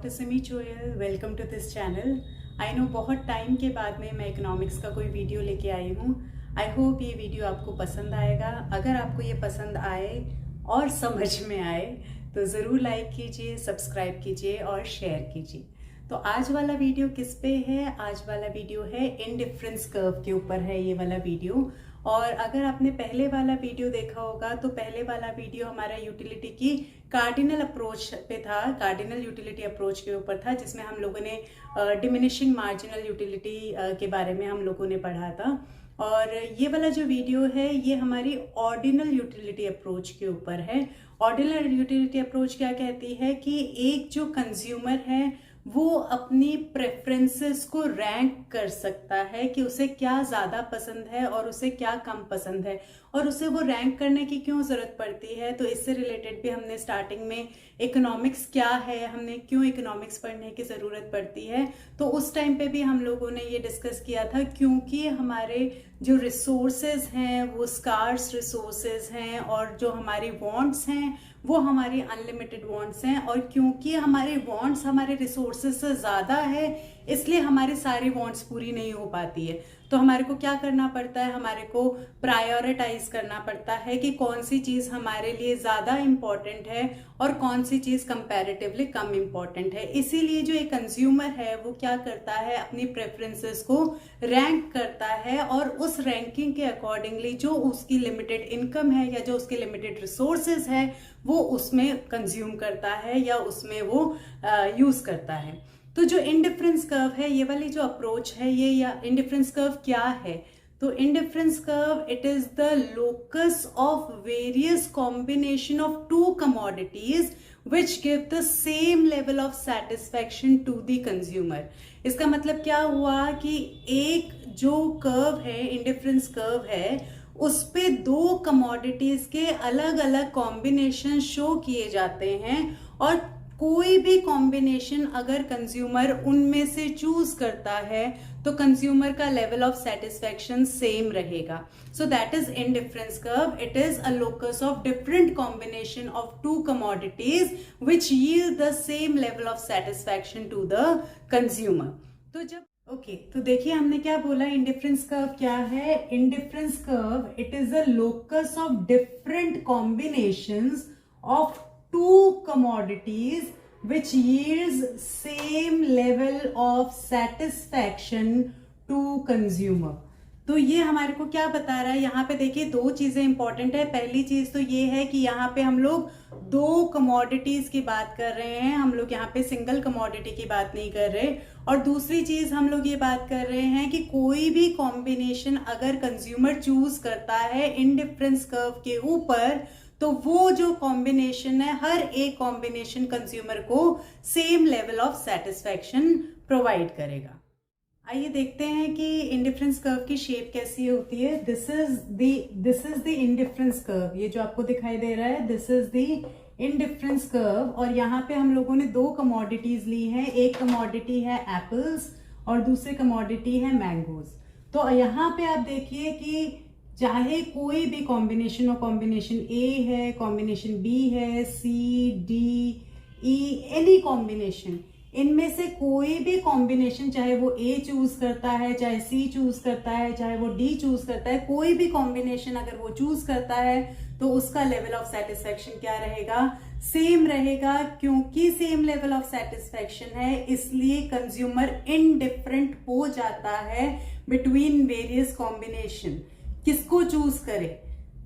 Doctor Simi Choyal, welcome to this channel. I know बहुत time के बाद में मैं इकोनॉमिक्स का कोई वीडियो लेके आई हूँ। आई होप ये वीडियो आपको पसंद आएगा। अगर आपको ये पसंद आए और समझ में आए तो ज़रूर लाइक कीजिए, सब्सक्राइब कीजिए और शेयर कीजिए। तो आज वाला वीडियो किस पे है? आज वाला वीडियो है इंडिफरेंस कर्व के ऊपर है ये वाला वीडियो। और अगर आपने पहले वाला वीडियो देखा होगा तो पहले वाला वीडियो हमारा यूटिलिटी की कार्डिनल अप्रोच पे था, कार्डिनल यूटिलिटी अप्रोच के ऊपर था, जिसमें हम लोगों ने डिमिनिशिंग मार्जिनल यूटिलिटी के बारे में हम लोगों ने पढ़ा था। और ये वाला जो वीडियो है ये हमारी ऑर्डिनल यूटिलिटी अप्रोच के ऊपर है। ऑर्डिनल यूटिलिटी अप्रोच क्या कहती है कि एक जो कंज्यूमर है वो अपनी प्रेफरेंसेस को रैंक कर सकता है कि उसे क्या ज़्यादा पसंद है और उसे क्या कम पसंद है, और उसे वो रैंक करने की क्यों ज़रूरत पड़ती है। तो इससे रिलेटेड भी हमने स्टार्टिंग में इकोनॉमिक्स क्या है, हमने क्यों इकोनॉमिक्स पढ़ने की ज़रूरत पड़ती है, तो उस टाइम पे भी हम लोगों ने ये डिस्कस किया था। क्योंकि हमारे जो रिसोर्सेज हैं वो स्कार्स रिसोर्सेज हैं और जो हमारी वांट्स हैं वो हमारी अनलिमिटेड वांट्स हैं, और क्योंकि हमारे वांट्स हमारे रिसोर्सेज से ज़्यादा है इसलिए हमारी सारी वांट्स पूरी नहीं हो पाती है। तो हमारे को क्या करना पड़ता है, हमारे को प्रायोरिटाइज करना पड़ता है कि कौन सी चीज़ हमारे लिए ज़्यादा इम्पॉर्टेंट है और कौन सी चीज़ कंपैरेटिवली कम इम्पॉर्टेंट है। इसीलिए जो एक कंज्यूमर है वो क्या करता है, अपनी प्रेफरेंसेस को रैंक करता है और उस रैंकिंग के अकॉर्डिंगली जो उसकी लिमिटेड इनकम है या जो उसके लिमिटेड रिसोर्सेज है वो उसमें कंज्यूम करता है या उसमें वो यूज़ करता है। तो जो इंडिफरेंस कर्व है, ये वाली जो अप्रोच है, ये या इंडिफरेंस कर्व क्या है? तो indifference curve it is the locus of various combination of two commodities which give the same level of satisfaction to the consumer। इसका मतलब क्या हुआ कि एक जो कर्व है, इंडिफरेंस कर्व है, उस पे दो कमोडिटीज के अलग अलग कॉम्बिनेशन शो किए जाते हैं, और कोई भी कॉम्बिनेशन अगर कंज्यूमर उनमें से चूज करता है तो कंज्यूमर का लेवल ऑफ सेटिस्फैक्शन सेम रहेगा। So that is indifference curve. It is a locus of different combination of two commodities which yield the same level of satisfaction to the consumer. तो जब तो देखिए हमने क्या बोला, इंडिफरेंस कर्व क्या है? Indifference curve it is a locus of different combinations of two commodities which yields same level of satisfaction to consumer। तो ये हमारे को क्या बता रहा है, यहाँ पे देखिए दो चीजें इंपॉर्टेंट है। पहली चीज तो ये है कि यहाँ पे हम लोग दो कमोडिटीज की बात कर रहे हैं, हम लोग यहाँ पे सिंगल कमोडिटी की बात नहीं कर रहे। और दूसरी चीज हम लोग ये बात कर रहे हैं कि कोई भी कॉम्बिनेशन अगर कंज्यूमर चूज करता है इंडिफरेंस कर्व के ऊपर, तो वो जो कॉम्बिनेशन है, हर एक कॉम्बिनेशन कंज्यूमर को same level of satisfaction provide करेगा। आइए देखते हैं कि इंडिफरेंस कर्व की शेप कैसी होती है। This is the indifference curve. ये जो आपको दिखाई दे रहा है this is the indifference curve. और यहाँ पे हम लोगों ने दो कमोडिटीज ली हैं। एक कमोडिटी है एप्पल्स और दूसरी कमोडिटी है मैंगोज। तो यहाँ पे आप देखिए कि चाहे कोई भी कॉम्बिनेशन हो, कॉम्बिनेशन ए है, कॉम्बिनेशन बी है, c d e, any combination, इनमें से कोई भी कॉम्बिनेशन, चाहे वो ए चूज करता है, चाहे सी चूज करता है, चाहे वो डी चूज करता है, कोई भी कॉम्बिनेशन अगर वो चूज करता है तो उसका लेवल ऑफ सेटिस्फैक्शन क्या रहेगा? सेम रहेगा। क्योंकि सेम लेवल ऑफ सेटिस्फैक्शन है इसलिए कंज्यूमर इनडिफरेंट हो जाता है बिटवीन वेरियस कॉम्बिनेशन। किसको चूज करे?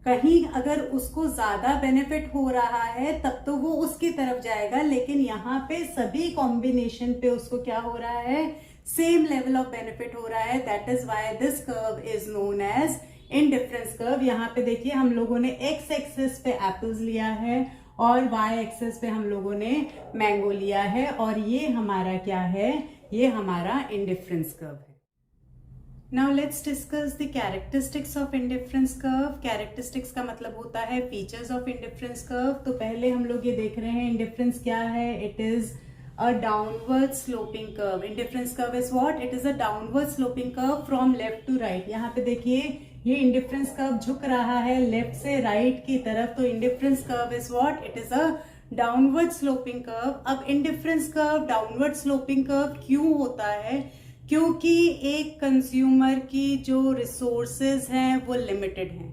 कहीं अगर उसको ज्यादा बेनिफिट हो रहा है तब तो वो उसकी तरफ जाएगा, लेकिन यहाँ पे सभी कॉम्बिनेशन पे उसको क्या हो रहा है? सेम लेवल ऑफ बेनिफिट हो रहा है। That is why this curve is known as indifference curve. यहाँ पे देखिए हम लोगों ने एक्स एक्सिस पे एप्पल्स लिया है और वाई एक्सिस पे हम लोगों ने मैंगो लिया है, और ये हमारा क्या है? ये हमारा इंडिफरेंस कर्व है। Now let's discuss the characteristics of indifference curve। Characteristics का मतलब होता है features of indifference curve। तो पहले हम लोग ये देख रहे हैं indifference क्या है? It is a downward sloping curve। Indifference curve is what? It is a downward sloping curve from left to right। यहाँ पे देखिए ये indifference curve झुक रहा है लेफ्ट से राइट की तरफ। तो indifference curve is what? It is a downward sloping curve. अब indifference curve downward sloping curve क्यों होता है? क्योंकि एक कंज्यूमर की जो रिसोर्सेज हैं वो लिमिटेड हैं।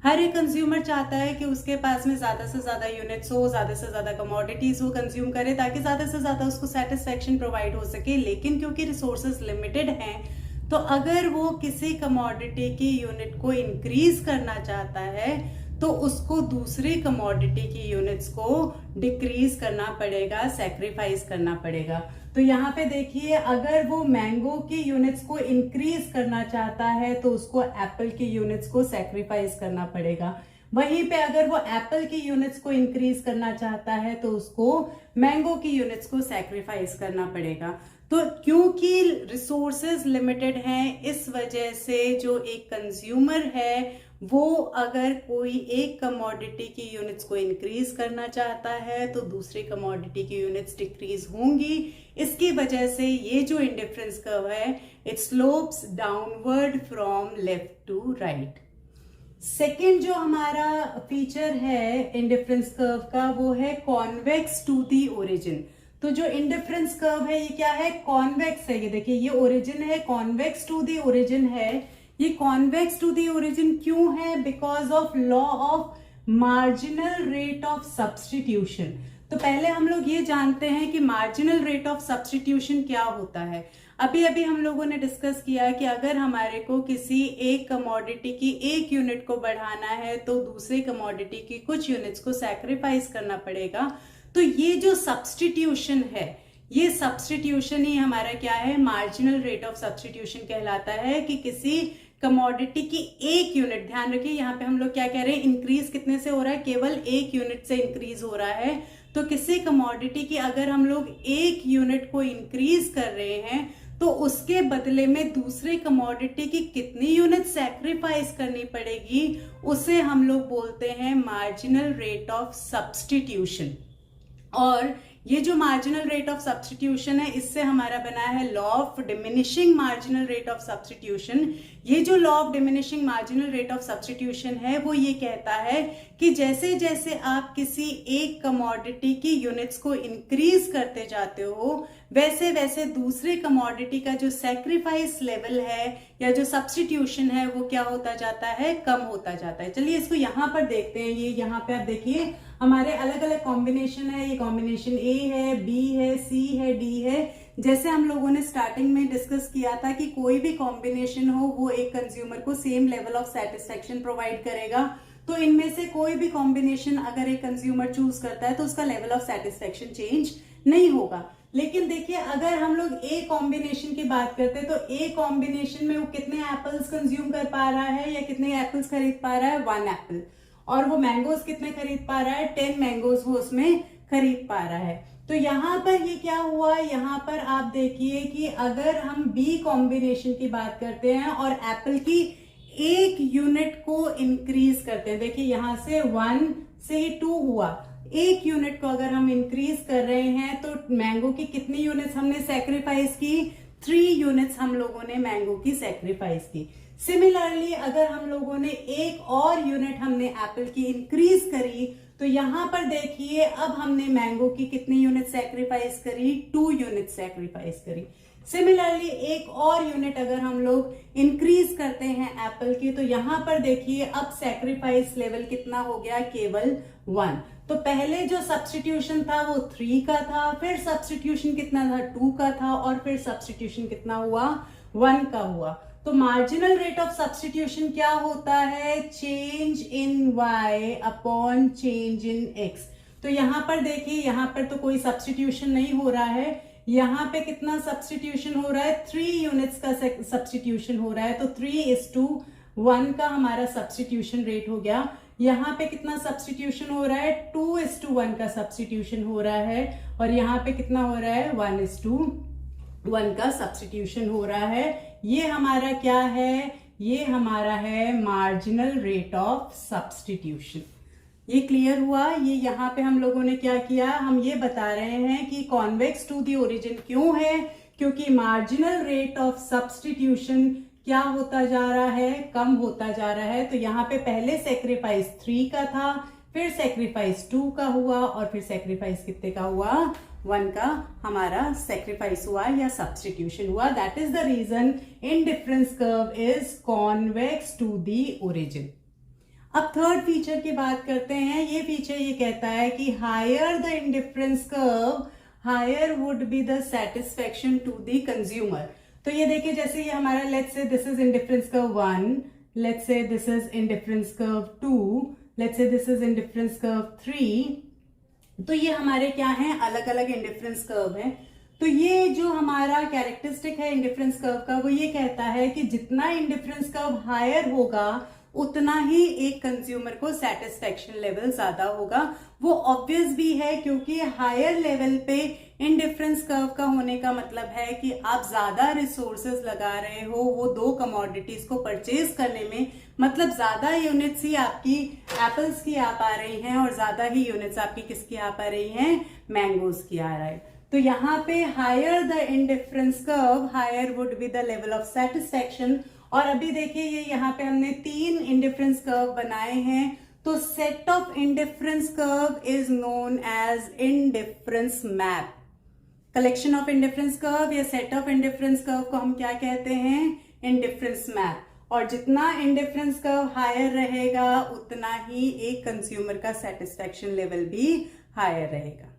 हर एक कंज्यूमर चाहता है कि उसके पास में ज्यादा से ज्यादा यूनिट्स हो, ज्यादा से ज्यादा कमोडिटीज वो कंज्यूम करे ताकि ज्यादा से ज्यादा उसको सेटिस्फेक्शन प्रोवाइड हो सके। लेकिन क्योंकि रिसोर्सेज लिमिटेड हैं, तो अगर वो किसी कमोडिटी की यूनिट को इंक्रीज करना चाहता है तो उसको दूसरी कमोडिटी की यूनिट्स को डिक्रीज करना पड़ेगा, सैक्रिफाइस करना पड़ेगा। तो यहाँ पे देखिए, अगर वो मैंगो की यूनिट्स को इंक्रीज करना चाहता है तो उसको एप्पल की यूनिट्स को सैक्रिफाइस करना पड़ेगा। वहीं पे अगर वो एप्पल की यूनिट्स को इंक्रीज करना चाहता है तो उसको मैंगो की यूनिट्स को सैक्रिफाइस करना पड़ेगा। तो क्योंकि रिसोर्सेज लिमिटेड हैं, इस वजह से जो एक कंज्यूमर है वो अगर कोई एक कमोडिटी की यूनिट्स को इंक्रीज करना चाहता है तो दूसरी कमोडिटी की यूनिट्स डिक्रीज होंगी। इसकी वजह से ये जो इंडिफरेंस कर्व है, it slopes downward from left to right. Second जो हमारा फीचर है इंडिफरेंस कर्व का, वो है कॉन्वेक्स टू दी ओरिजिन। तो जो इंडिफरेंस कर्व है ये क्या है? कॉन्वेक्स है। ये देखिए, ये ओरिजिन है, कॉन्वेक्स टू दी ओरिजिन है। ये कॉन्वेक्स टू दी ओरिजिन क्यों है? Because of law of marginal rate of substitution. तो पहले हम लोग ये जानते हैं कि मार्जिनल रेट ऑफ सब्स्टिट्यूशन क्या होता है। अभी अभी हम लोगों ने डिस्कस किया कि अगर हमारे को किसी एक कमोडिटी की एक यूनिट को बढ़ाना है तो दूसरी कमोडिटी की कुछ यूनिट्स को सैक्रिफाइस करना पड़ेगा। तो ये जो सब्स्टिट्यूशन है, ये सब्स्टिट्यूशन ही हमारा क्या है? मार्जिनल रेट ऑफ सब्स्टिट्यूशन कहलाता है। कि किसी कमोडिटी की एक यूनिट, ध्यान रखिए यहाँ पे हम लोग क्या कह रहे हैं, इंक्रीज कितने से हो रहा है? केवल एक यूनिट से इंक्रीज हो रहा है। तो किसी कमोडिटी की अगर हम लोग एक यूनिट को इंक्रीज कर रहे हैं तो उसके बदले में दूसरे कमोडिटी की कितनी यूनिट सैक्रिफाइस करनी पड़ेगी, उसे हम लोग बोलते हैं मार्जिनल रेट ऑफ सब्स्टिट्यूशन। और ये जो मार्जिनल रेट ऑफ सब्स्टिट्यूशन है, इससे हमारा बना है law of diminishing marginal rate of substitution. ये जो law of diminishing marginal rate of substitution है वो ये कहता है कि जैसे जैसे आप किसी एक कमोडिटी की यूनिट्स को इंक्रीज करते जाते हो, वैसे वैसे दूसरे कमोडिटी का जो सैक्रिफाइस लेवल है या जो सब्स्टिट्यूशन है वो क्या होता जाता है? कम होता जाता है। चलिए इसको यहाँ पर देखते हैं। ये यहाँ पे आप देखिए हमारे अलग अलग कॉम्बिनेशन है। ये कॉम्बिनेशन ए है, बी है, सी है, डी है। जैसे हम लोगों ने स्टार्टिंग में डिस्कस किया था कि कोई भी कॉम्बिनेशन हो वो एक कंज्यूमर को same level of satisfaction provide करेगा। तो इनमें से कोई भी कॉम्बिनेशन अगर एक कंज्यूमर चूज करता है तो उसका लेवल ऑफ सेटिस्फेक्शन चेंज नहीं होगा। लेकिन देखिए, अगर हम लोग ए कॉम्बिनेशन की बात करते हैं तो ए कॉम्बिनेशन में वो कितने एप्पल्स कंज्यूम कर पा रहा है या कितने एप्पल्स खरीद पा रहा है? 1 एप्पल। और वो मैंगोज कितने खरीद पा रहा है? 10 मैंगोज वो उसमें खरीद पा रहा है। तो यहाँ पर ये क्या हुआ? यहाँ पर आप देखिए कि अगर हम बी कॉम्बिनेशन की बात करते हैं और एप्पल की एक यूनिट को इंक्रीज करते हैं, देखिए यहाँ से 1 से 2 हुआ, एक यूनिट को अगर हम इंक्रीज कर रहे हैं तो मैंगो की कितनी यूनिट्स हमने सैक्रिफाइस की? 3 यूनिट्स हम लोगों ने मैंगो की सैक्रिफाइस की। सिमिलरली अगर हम लोगों ने एक और यूनिट हमने एप्पल की इंक्रीज करी तो यहां पर देखिए अब हमने मैंगो की कितनी यूनिट सैक्रिफाइस करी? 2 यूनिट सैक्रिफाइस करी। सिमिलरली एक और यूनिट अगर हम लोग इंक्रीज करते हैं एप्पल की तो यहां पर देखिए अब सैक्रिफाइस लेवल कितना हो गया? केवल 1। तो पहले जो सब्स्टिट्यूशन था वो 3 का था, फिर सब्स्टिट्यूशन कितना था? 2 का था, और फिर सब्स्टिट्यूशन कितना हुआ? 1 का हुआ। तो मार्जिनल रेट ऑफ सब्स्टिट्यूशन क्या होता है? Change in y upon change in x। तो यहां पर देखिए, यहां पर तो कोई सब्स्टिट्यूशन नहीं हो रहा है। यहां पे कितना सब्स्टिट्यूशन हो रहा है? 3 यूनिट्स का सब्स्टिट्यूशन हो रहा है। तो 3:1 का हमारा सब्स्टिट्यूशन रेट हो गया। यहाँ पे कितना सब्स्टिट्यूशन हो रहा है? 2:1 का सब्स्टिट्यूशन हो रहा है। और यहाँ पे कितना हो रहा है? 1:1 का सब्स्टिट्यूशन हो रहा है। ये हमारा क्या है? ये हमारा है मार्जिनल रेट ऑफ सब्स्टिट्यूशन। ये क्लियर हुआ? ये यहाँ पे हम लोगों ने क्या किया? हम ये बता रहे हैं कि कॉन्वेक्स टू दी ओरिजिन क्यों है? क्योंकि मार्जिनल रेट ऑफ सब्स्टिट्यूशन क्या होता जा रहा है? कम होता जा रहा है। तो यहाँ पे पहले सैक्रिफाइस 3 का था, फिर सेक्रीफाइस 2 का हुआ और फिर सेक्रीफाइस कितने का हुआ 1 का हमारा सेक्रीफाइस हुआ या सब्सटीट्यूशन हुआ। That is the reason indifference curve is convex to the origin. अब थर्ड फीचर की बात करते हैं। ये फीचर ये कहता है कि higher the indifference curve higher would be the satisfaction to the consumer. तो ये देखिए जैसे ये हमारा let's say this is indifference curve 1, let's say this is indifference curve 2, let's say this is indifference curve 3। तो ये हमारे क्या हैं, अलग अलग इंडिफरेंस कर्व हैं। तो ये जो हमारा कैरेक्टरिस्टिक है इंडिफरेंस कर्व का वो ये कहता है कि जितना इंडिफरेंस कर्व हायर होगा उतना ही एक कंज्यूमर को सेटिस्फेक्शन लेवल ज्यादा होगा। वो ऑब्वियस भी है क्योंकि हायर लेवल पे इंडिफरेंस कर्व का होने का मतलब है कि आप ज्यादा रिसोर्सेज लगा रहे हो वो दो कमोडिटीज को परचेज करने में, मतलब ज्यादा यूनिट्स ही आपकी एप्पल्स की आ पा रही हैं और ज्यादा ही यूनिट्स आपकी किसकी आ पा रही हैं, मैंगोज की आ रहा है। तो यहाँ पे higher the indifference curve higher would be the level of satisfaction. और अभी देखिए ये यहाँ पे हमने 3 इंडिफरेंस कर्व बनाए हैं। तो set of indifference curve is known as indifference map. Collection of indifference curve या सेट ऑफ इंडिफरेंस कर्व को हम क्या कहते हैं, इंडिफरेंस मैप। और जितना इंडिफरेंस कर्व हायर रहेगा उतना ही एक कंज्यूमर का सेटिस्फेक्शन लेवल भी हायर रहेगा।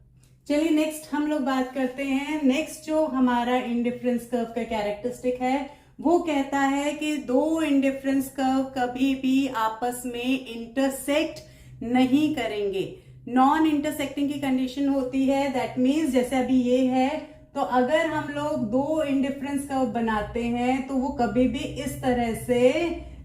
चलिए नेक्स्ट हम लोग बात करते हैं। नेक्स्ट जो हमारा इंडिफरेंस कर्व का कैरेक्टरिस्टिक है वो कहता है कि दो इंडिफरेंस कर्व कभी भी आपस में इंटरसेक्ट नहीं करेंगे। नॉन इंटरसेक्टिंग की कंडीशन होती है। दैट मीन्स जैसे अभी ये है तो अगर हम लोग दो इंडिफरेंस कर्व बनाते हैं तो वो कभी भी इस तरह से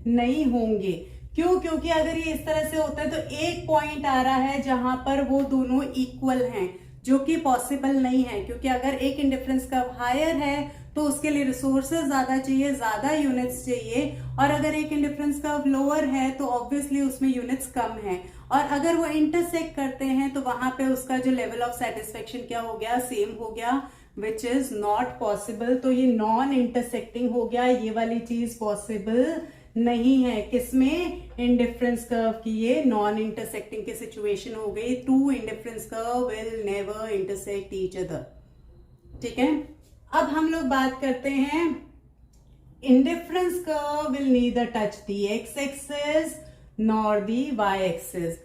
नहीं होंगे। क्यों? क्योंकि अगर ये इस तरह से होता है तो एक पॉइंट आ रहा है जहां पर वो दोनों इक्वल हैं, जो कि पॉसिबल नहीं है। क्योंकि अगर एक इंडिफरेंस कर्व हायर है तो उसके लिए रिसोर्सेज ज्यादा चाहिए, ज्यादा यूनिट्स चाहिए, और अगर एक इंडिफरेंस कर्व लोअर है तो ऑब्वियसली उसमें यूनिट्स कम है। और अगर वो इंटरसेक्ट करते हैं तो वहां पे उसका जो लेवल ऑफ सेटिस्फेक्शन क्या हो गया, सेम हो गया, विच इज नॉट पॉसिबल। तो ये नॉन इंटरसेक्टिंग हो गया, ये वाली चीज पॉसिबल नहीं है। किसमें, इंडिफरेंस कर्व की ये नॉन इंटरसेक्टिंग की सिचुएशन हो गई। Two indifference curve will never intersect each other. ठीक है, अब हम लोग बात करते हैं indifference curve will neither touch the x axis nor the y axis.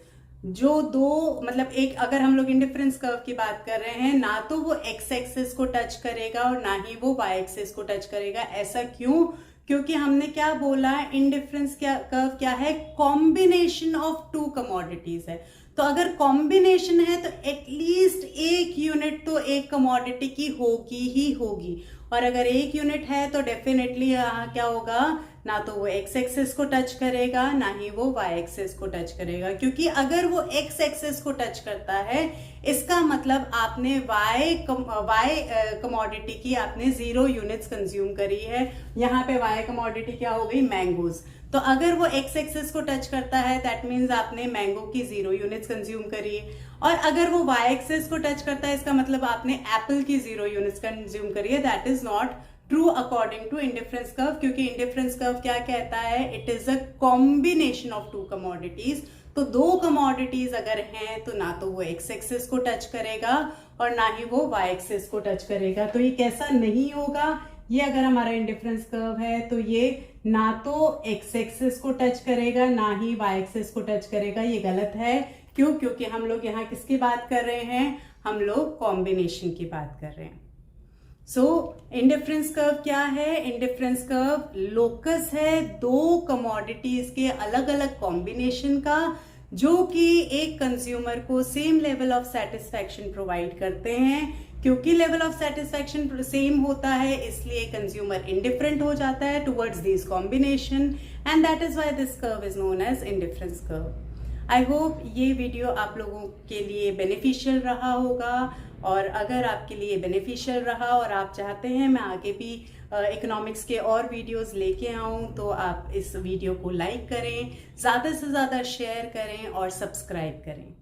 जो दो मतलब एक अगर हम लोग इंडिफरेंस कर्व की बात कर रहे हैं, ना तो वो एक्स एक्सिस को टच करेगा और ना ही वो वाई एक्सिस को टच करेगा। ऐसा क्यों? क्योंकि हमने क्या बोला, इंडिफरेंस कर्व क्या है, कॉम्बिनेशन ऑफ टू कमोडिटीज है। तो अगर कॉम्बिनेशन है तो एटलीस्ट एक यूनिट तो एक कमोडिटी की होगी ही होगी, और अगर एक यूनिट है तो डेफिनेटली यहाँ क्या होगा, ना तो वो एक्स एक्सिस को टच करेगा ना ही वो वाई एक्सिस को टच करेगा। क्योंकि अगर वो एक्स एक्सिस को टच करता है इसका मतलब आपने वाई कमोडिटी की आपने 0 यूनिट्स कंज्यूम करी है। यहाँ पे वाई कमोडिटी क्या हो गई, मैंगोज। तो अगर वो एक्स एक्सिस को टच करता है दैट मीन्स आपने मैंगो की 0 यूनिट्स कंज्यूम करी है, और अगर वो वाई एक्सिस को टच करता है इसका मतलब आपने एप्पल की 0 यूनिट्स कंज्यूम करी है। That is not true according to indifference curve. क्योंकि इंडिफरेंस कर्व क्या कहता है, it is a combination of two commodities. तो दो कमोडिटीज अगर हैं तो ना तो वो एक्स एक्सिस को टच करेगा और ना ही वो वाई एक्सिस को टच करेगा। तो ये कैसा नहीं होगा, ये अगर हमारा इंडिफरेंस कर्व है तो ये ना तो एक्स एक्सिस को टच करेगा ना ही वाई एक्सिस को टच करेगा। ये गलत है। क्यों? क्योंकि हम लोग यहाँ किसकी बात कर रहे हैं, हम लोग कॉम्बिनेशन की बात कर रहे हैं। सो इंडिफरेंस कर्व क्या है, इंडिफरेंस कर्व लोकस है दो कमोडिटीज के अलग अलग कॉम्बिनेशन का, जो कि एक कंज्यूमर को same level of satisfaction provide करते हैं। क्योंकि लेवल ऑफ सेटिस्फेक्शन सेम होता है इसलिए कंज्यूमर इंडिफरेंट हो जाता है towards this combination, and that is why this curve is known as indifference curve. I hope ये वीडियो आप लोगों के लिए बेनिफिशियल रहा होगा, और अगर आपके लिए बेनिफिशियल रहा और आप चाहते हैं मैं आगे भी इकोनॉमिक्स के और वीडियोस लेके आऊं तो आप इस वीडियो को लाइक करें, ज़्यादा से ज़्यादा शेयर करें और सब्सक्राइब करें।